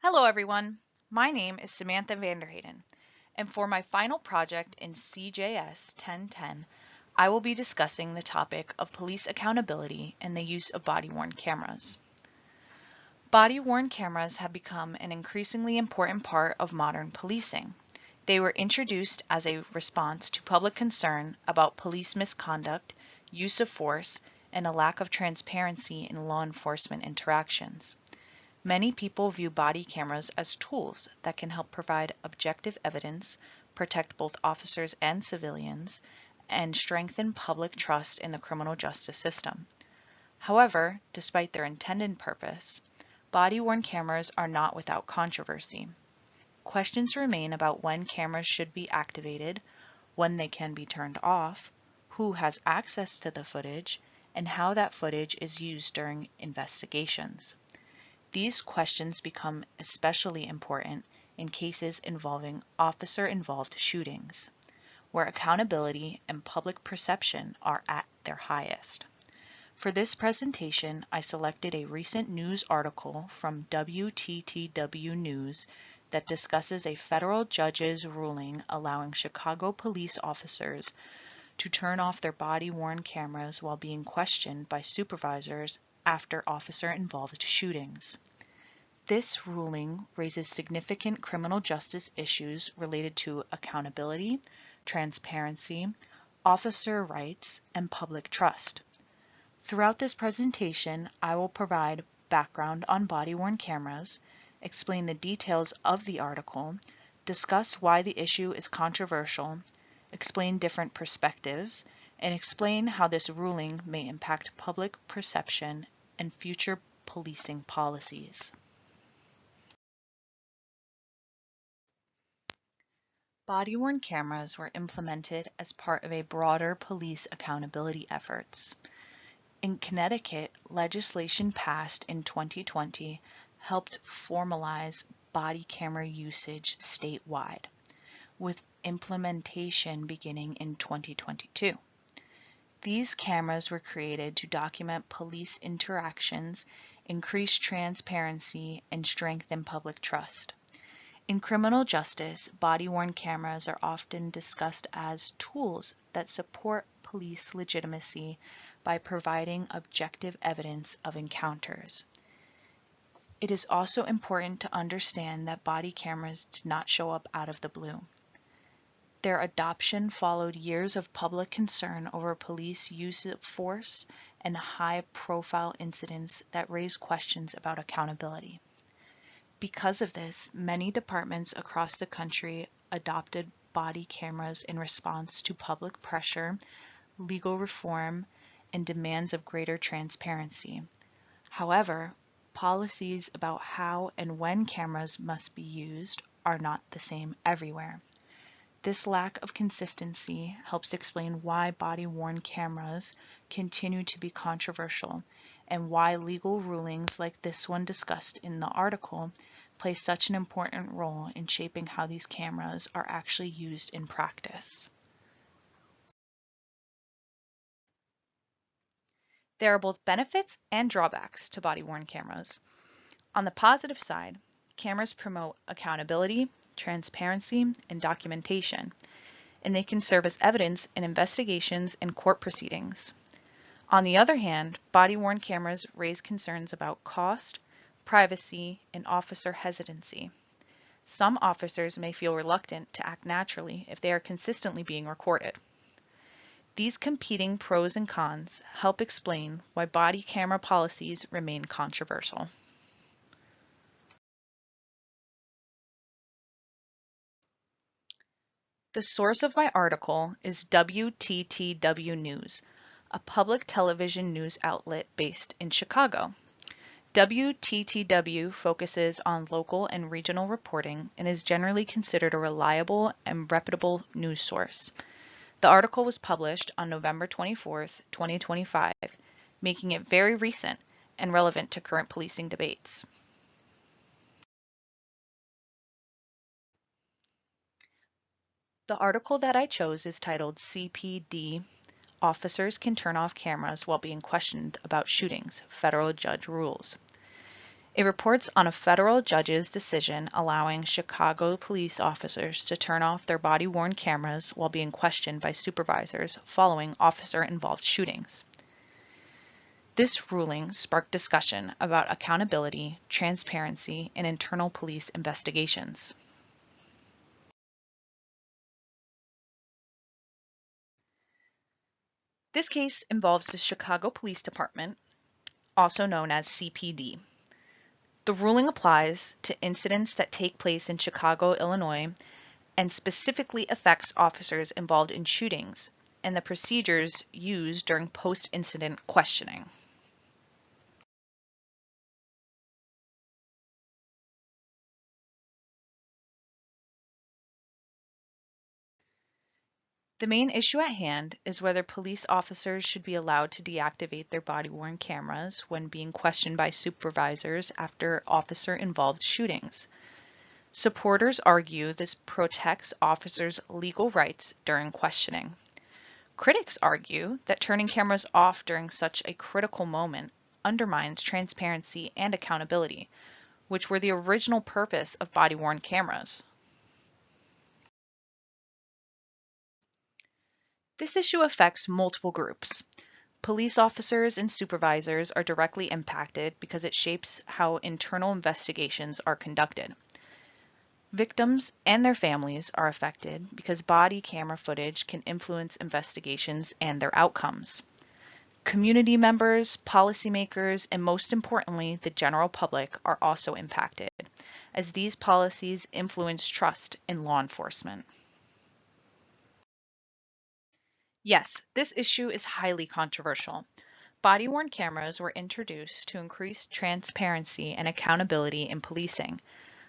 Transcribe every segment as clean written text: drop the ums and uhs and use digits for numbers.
Hello everyone, my name is Samantha VanDerheyden, and for my final project in CJS 1010, I will be discussing the topic of police accountability and the use of body-worn cameras. Body-worn cameras have become an increasingly important part of modern policing. They were introduced as a response to public concern about police misconduct, use of force, and a lack of transparency in law enforcement interactions. Many people view body cameras as tools that can help provide objective evidence, protect both officers and civilians, and strengthen public trust in the criminal justice system. However, despite their intended purpose, body-worn cameras are not without controversy. Questions remain about when cameras should be activated, when they can be turned off, who has access to the footage, and how that footage is used during investigations. These questions become especially important in cases involving officer-involved shootings, where accountability and public perception are at their highest. For this presentation, I selected a recent news article from WTTW News that discusses a federal judge's ruling allowing Chicago police officers to turn off their body-worn cameras while being questioned by supervisors after officer-involved shootings. This ruling raises significant criminal justice issues related to accountability, transparency, officer rights, and public trust. Throughout this presentation, I will provide background on body-worn cameras, explain the details of the article, discuss why the issue is controversial, explain different perspectives, and explain how this ruling may impact public perception and future policing policies. Body-worn cameras were implemented as part of a broader police accountability efforts. In Connecticut, legislation passed in 2020 helped formalize body camera usage statewide, with implementation beginning in 2022. These cameras were created to document police interactions, increase transparency, and strengthen public trust. In criminal justice, body-worn cameras are often discussed as tools that support police legitimacy by providing objective evidence of encounters. It is also important to understand that body cameras did not show up out of the blue. Their adoption followed years of public concern over police use of force and high-profile incidents that raised questions about accountability. Because of this, many departments across the country adopted body cameras in response to public pressure, legal reform, and demands of greater transparency. However, policies about how and when cameras must be used are not the same everywhere. This lack of consistency helps explain why body-worn cameras continue to be controversial and why legal rulings like this one discussed in the article play such an important role in shaping how these cameras are actually used in practice. There are both benefits and drawbacks to body-worn cameras. On the positive side, cameras promote accountability, transparency, and documentation, and they can serve as evidence in investigations and court proceedings. On the other hand, body-worn cameras raise concerns about cost, privacy, and officer hesitancy. Some officers may feel reluctant to act naturally if they are consistently being recorded. These competing pros and cons help explain why body camera policies remain controversial. The source of my article is WTTW News, a public television news outlet based in Chicago. WTTW focuses on local and regional reporting and is generally considered a reliable and reputable news source. The article was published on November 24, 2025, making it very recent and relevant to current policing debates. The article that I chose is titled CPD: Officers Can Turn Off Cameras While Being Questioned About Shootings, Federal Judge Rules. It reports on a federal judge's decision allowing Chicago police officers to turn off their body-worn cameras while being questioned by supervisors following officer-involved shootings. This ruling sparked discussion about accountability, transparency, and internal police investigations. This case involves the Chicago Police Department, also known as CPD. The ruling applies to incidents that take place in Chicago, Illinois, and specifically affects officers involved in shootings and the procedures used during post-incident questioning. The main issue at hand is whether police officers should be allowed to deactivate their body-worn cameras when being questioned by supervisors after officer-involved shootings. Supporters argue this protects officers' legal rights during questioning. Critics argue that turning cameras off during such a critical moment undermines transparency and accountability, which were the original purpose of body-worn cameras. This issue affects multiple groups. Police officers and supervisors are directly impacted because it shapes how internal investigations are conducted. Victims and their families are affected because body camera footage can influence investigations and their outcomes. Community members, policymakers, and most importantly, the general public are also impacted, as these policies influence trust in law enforcement. Yes, this issue is highly controversial. Body-worn cameras were introduced to increase transparency and accountability in policing.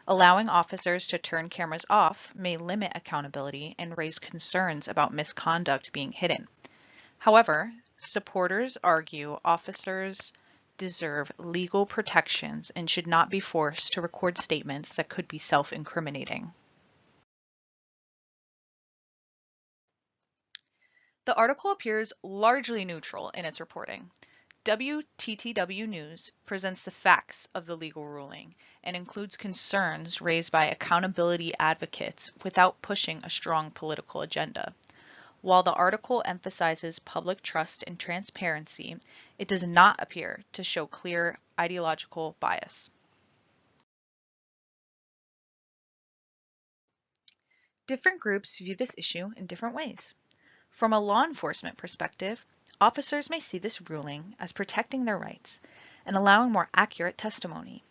Allowing officers to turn cameras off may limit accountability and raise concerns about misconduct being hidden. However, supporters argue officers deserve legal protections and should not be forced to record statements that could be self-incriminating. The article appears largely neutral in its reporting. WTTW News presents the facts of the legal ruling and includes concerns raised by accountability advocates without pushing a strong political agenda. While the article emphasizes public trust and transparency, it does not appear to show clear ideological bias. Different groups view this issue in different ways. From a law enforcement perspective, officers may see this ruling as protecting their rights and allowing more accurate testimony.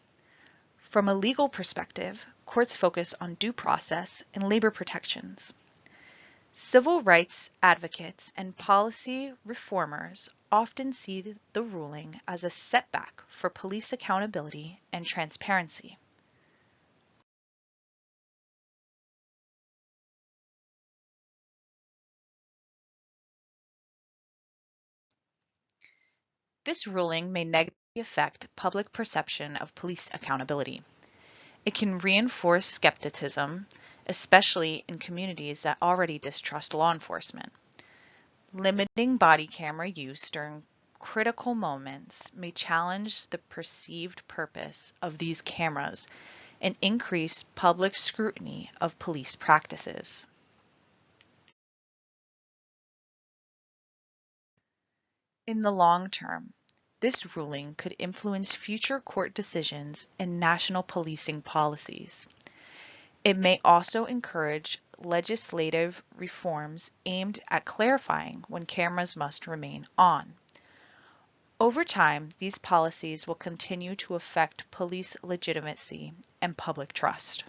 From a legal perspective, courts focus on due process and labor protections. Civil rights advocates and policy reformers often see the ruling as a setback for police accountability and transparency. This ruling may negatively affect public perception of police accountability. It can reinforce skepticism, especially in communities that already distrust law enforcement. Limiting body camera use during critical moments may challenge the perceived purpose of these cameras and increase public scrutiny of police practices. In the long term, this ruling could influence future court decisions and national policing policies. It may also encourage legislative reforms aimed at clarifying when cameras must remain on. Over time, these policies will continue to affect police legitimacy and public trust.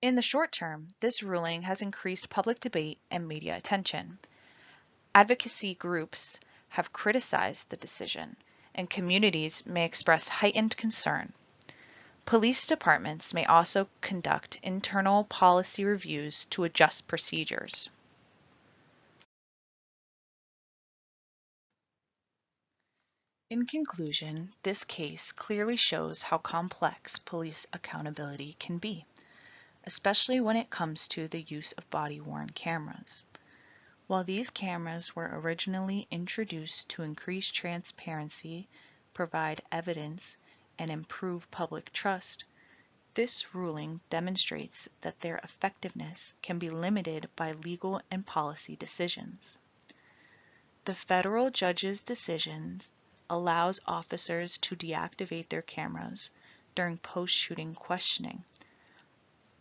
In the short term, this ruling has increased public debate and media attention. Advocacy groups have criticized the decision, and communities may express heightened concern. Police departments may also conduct internal policy reviews to adjust procedures. In conclusion, this case clearly shows how complex police accountability can be, especially when it comes to the use of body-worn cameras. While these cameras were originally introduced to increase transparency, provide evidence, and improve public trust, this ruling demonstrates that their effectiveness can be limited by legal and policy decisions. The federal judge's decisions allows officers to deactivate their cameras during post-shooting questioning,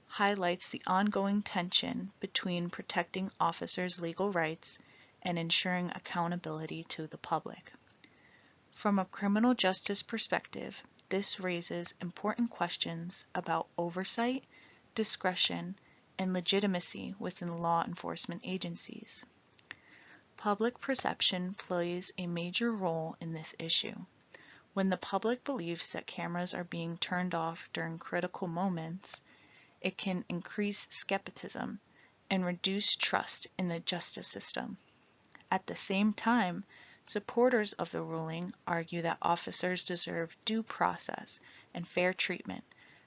highlights the ongoing tension between protecting officers' legal rights and ensuring accountability to the public. From a criminal justice perspective, this raises important questions about oversight, discretion, and legitimacy within law enforcement agencies. Public perception plays a major role in this issue. When the public believes that cameras are being turned off during critical moments, it can increase skepticism and reduce trust in the justice system. At the same time, supporters of the ruling argue that officers deserve due process and fair treatment,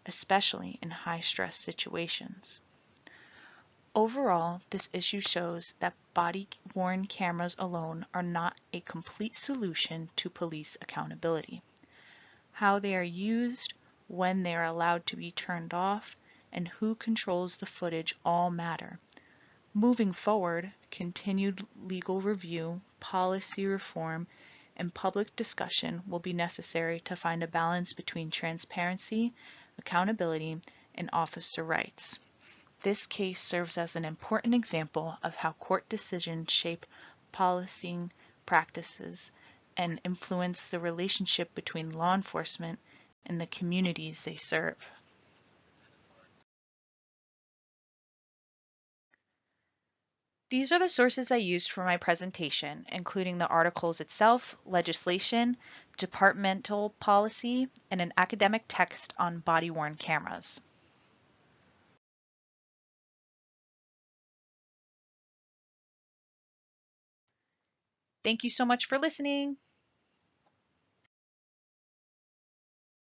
especially in high-stress situations. Overall, this issue shows that body-worn cameras alone are not a complete solution to police accountability. How they are used, when they are allowed to be turned off, and who controls the footage all matter. Moving forward, continued legal review, policy reform, and public discussion will be necessary to find a balance between transparency, accountability, and officer rights. This case serves as an important example of how court decisions shape policing practices and influence the relationship between law enforcement and the communities they serve. These are the sources I used for my presentation, including the articles itself, legislation, departmental policy, and an academic text on body-worn cameras. Thank you so much for listening.